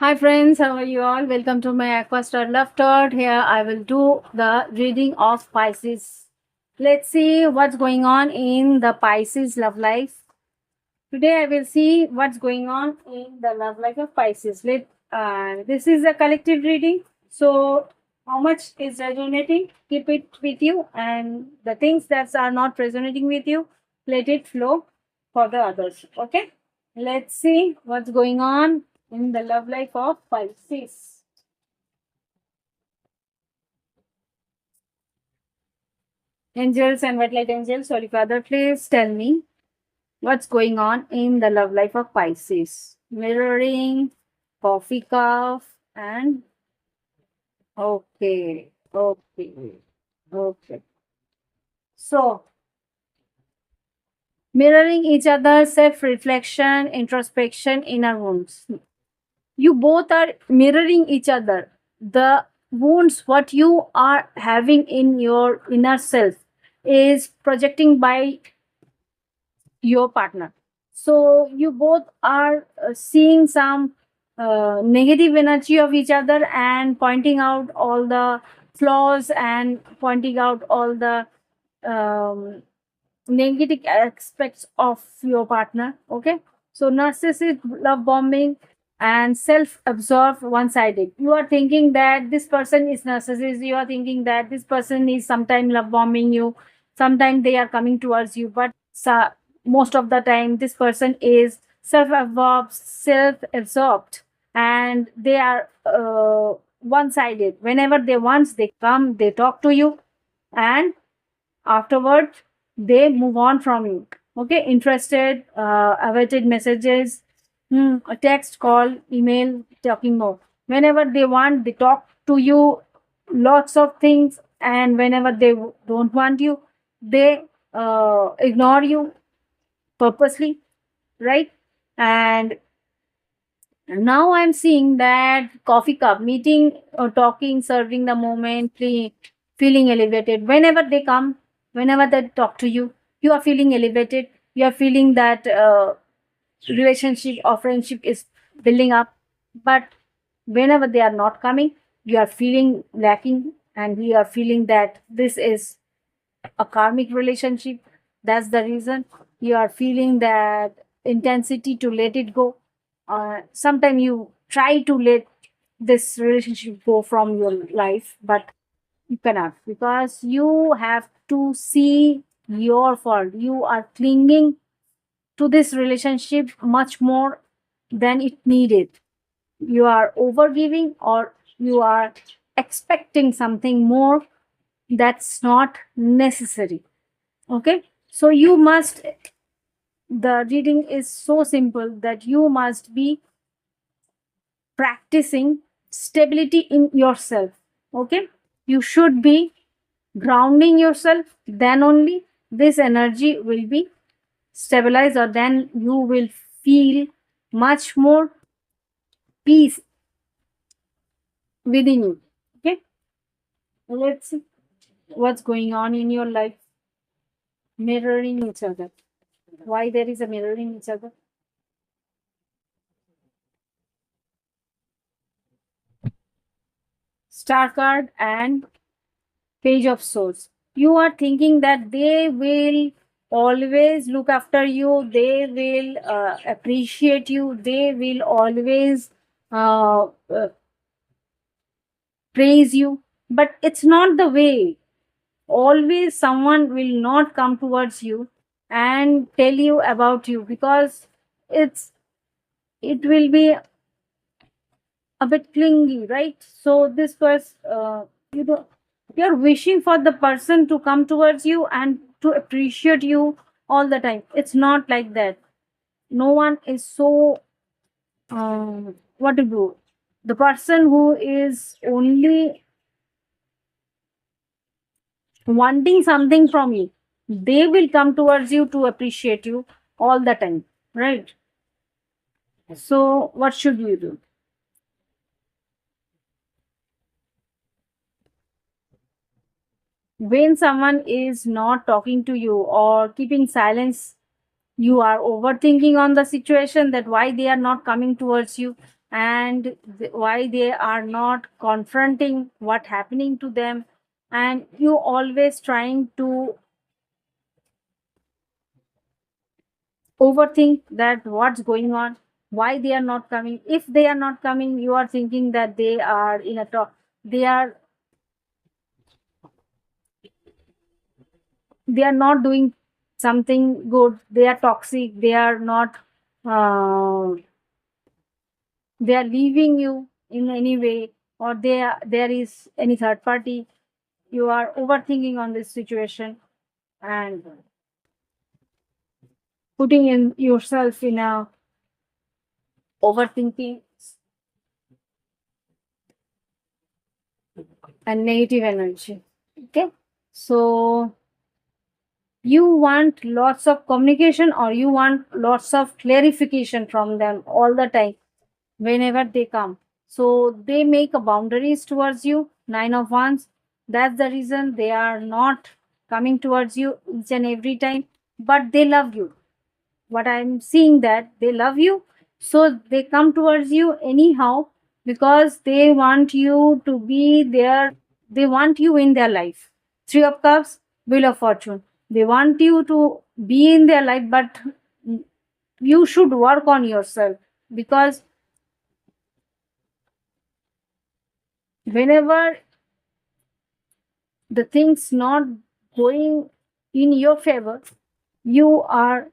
Hi friends, how are you all? Welcome to my Aquastar Love Thought. Here I will do the reading of Pisces. Let's see what's going on in the Pisces love life. Today I will see what's going on in the love life of Pisces. This is a collective reading. So how much is resonating? Keep it with you, and the things that are not resonating with you, let it flow for the others. Okay? Let's see what's going on in the love life of Pisces. Angels and white light angels, sorry Father, please tell me what's going on in the love life of Pisces. Mirroring, coffee cup, and okay. So, mirroring each other, self reflection, introspection, inner wounds. You both are mirroring each other. The wounds, what you are having in your inner self, is projecting by your partner. So you both are seeing some negative energy of each other and pointing out all the flaws and pointing out all the um, negative aspects of your partner. Okay, so narcissist love bombing and self-absorbed one-sided. You are thinking that this person is narcissist, you are thinking that this person is sometime love bombing you, sometimes they are coming towards you, but most of the time this person is self-absorbed, and they are one-sided. Whenever they want, they come, they talk to you, and afterwards they move on from you. Okay, interested, awaited messages, a text, call, email, talking more. Whenever they want, they talk to you lots of things, and whenever they don't want you, they ignore you purposely, right? And now I'm seeing that coffee cup meeting or talking, serving the moment, feeling elevated. Whenever they come, whenever they talk to you, you are feeling elevated. You are feeling that relationship or friendship is building up. But whenever they are not coming, you are feeling lacking, and we are feeling that this is a karmic relationship. That's the reason you are feeling that intensity to let it go. Sometimes you try to let this relationship go from your life, but you cannot, because you have to see your fault. You are clinging to this relationship much more than it needed. You are overgiving, or you are expecting something more that's not necessary. Okay, so you must, the reading is so simple that you must be practicing stability in yourself. Okay, you should be grounding yourself, then only this energy will be stabilized, or then you will feel much more peace within you. Okay, let's see what's going on in your life. Mirroring each other, why there is a mirroring each other? Star card and Page of Swords. You are thinking that they will always look after you, they will appreciate you, they will always uh, uh, praise you, but it's not the way. Always someone will not come towards you and tell you about you, because it will be a bit clingy, right? So this was you know, you're wishing for the person to come towards you and to appreciate you all the time. It's not like that. No one is so what to do. The person who is only wanting something from you, they will come towards you to appreciate you all the time, right? So what should you do? When someone is not talking to you or keeping silence, you are overthinking on the situation, that why they are not coming towards you, and why they are not confronting what happening to them, and you always trying to overthink that what's going on, why they are not coming. If they are not coming, you are thinking that they are in a talk, they are they are not doing something good, they are toxic, they are not uh, they are leaving you in any way, or there is any third party. You are overthinking on this situation and putting in yourself in a overthinking and negative energy. Okay, so you want lots of communication, or you want lots of clarification from them all the time whenever they come. So they make a boundaries towards you, nine of wands. That's the reason they are not coming towards you each and every time, but they love you. What I'm seeing, that they love you, so they come towards you anyhow, because they want you to be there, they want you in their life. Three of cups, wheel of fortune, they want you to be in their life, but you should work on yourself, because whenever the things not going in your favor, you are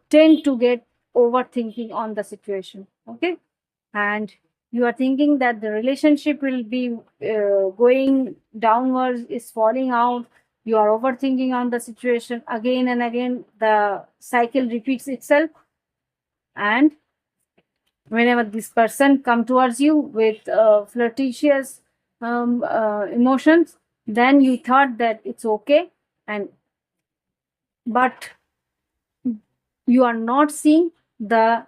tend to get overthinking on the situation. Okay, and you are thinking that the relationship will be going downwards, is falling out. You are overthinking on the situation again and again, the cycle repeats itself. And whenever this person come towards you with flirtatious emotions, then you thought that it's okay, and but you are not seeing the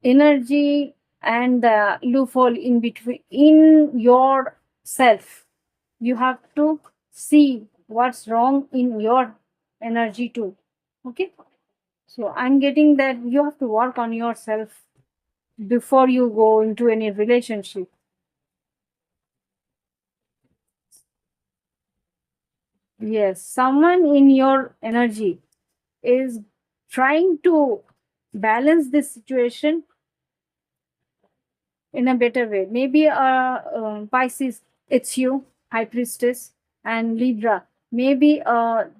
energy and the loophole in between in yourself. You have to see what's wrong in your energy too. Okay, so I'm getting that you have to work on yourself before you go into any relationship. Yes, someone in your energy is trying to balance this situation in a better way. Maybe Pisces, it's you, High Priestess, and Libra. Maybe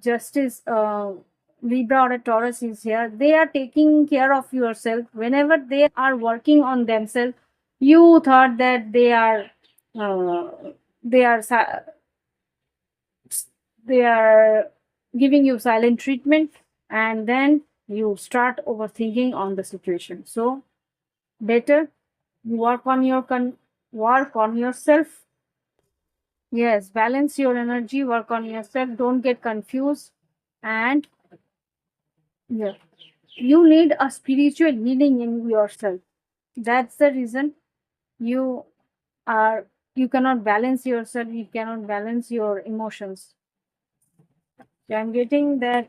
Justice, Libra or a Taurus is here. They are taking care of yourself. Whenever they are working on themselves, you thought that uh, they are si- they are giving you silent treatment, and then you start overthinking on the situation. So better work on work on yourself. Yes, balance your energy, work on yourself, don't get confused. And yeah, you need a spiritual healing in yourself. That's the reason you are you cannot balance yourself, you cannot balance your emotions. So I'm getting that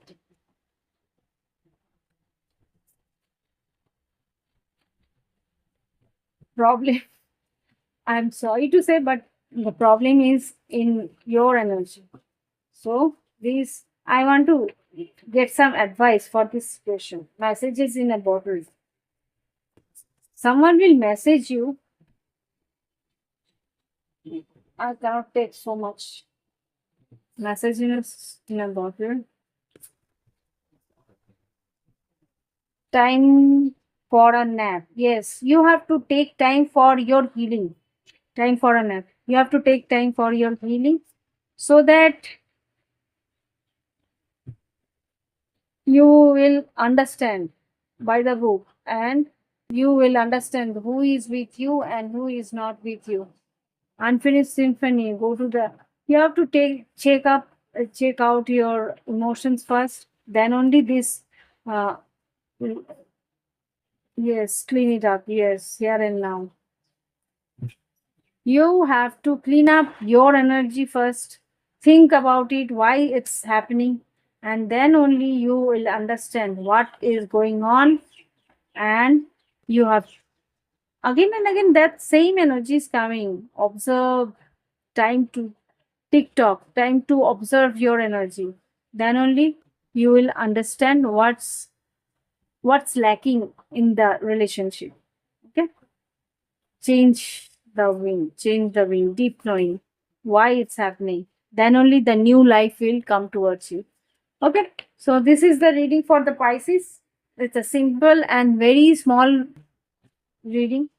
problem. I'm sorry to say, but the problem is in your energy. So, this I want to get some advice for this situation. Messages in a bottle. Someone will message you. I cannot take so much. Message in a bottle. Time for a nap. Yes, you have to take time for your healing. Time for a nap. You have to take time for your healing, so that you will understand by the book, and you will understand who is with you and who is not with you. Unfinished symphony, go to the, you have to check out your emotions first, then only this uh, yes, clean it up. Yes, here and now you have to clean up your energy first, think about it, why it's happening, and then only you will understand what is going on. And you have again and again that same energy is coming. Observe, time to TikTok, time to observe your energy. Then only you will understand what's lacking in the relationship. Okay, change the wind, deep knowing why it's happening. Then only the new life will come towards you. Okay, so this is the reading for the Pisces. It's a simple and very small reading.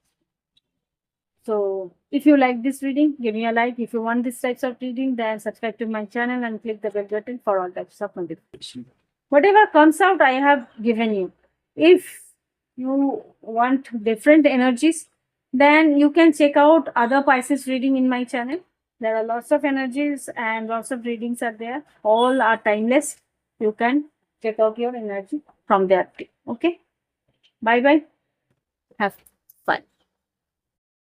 So if you like this reading, give me a like. If you want this types of reading, then subscribe to my channel and click the bell button for all types of notification. Whatever comes out, I have given you. If you want different energies, then you can check out other Pisces reading in my channel. There are lots of energies and lots of readings are there. All are timeless. You can check out your energy from there. Okay. Bye bye. Have fun.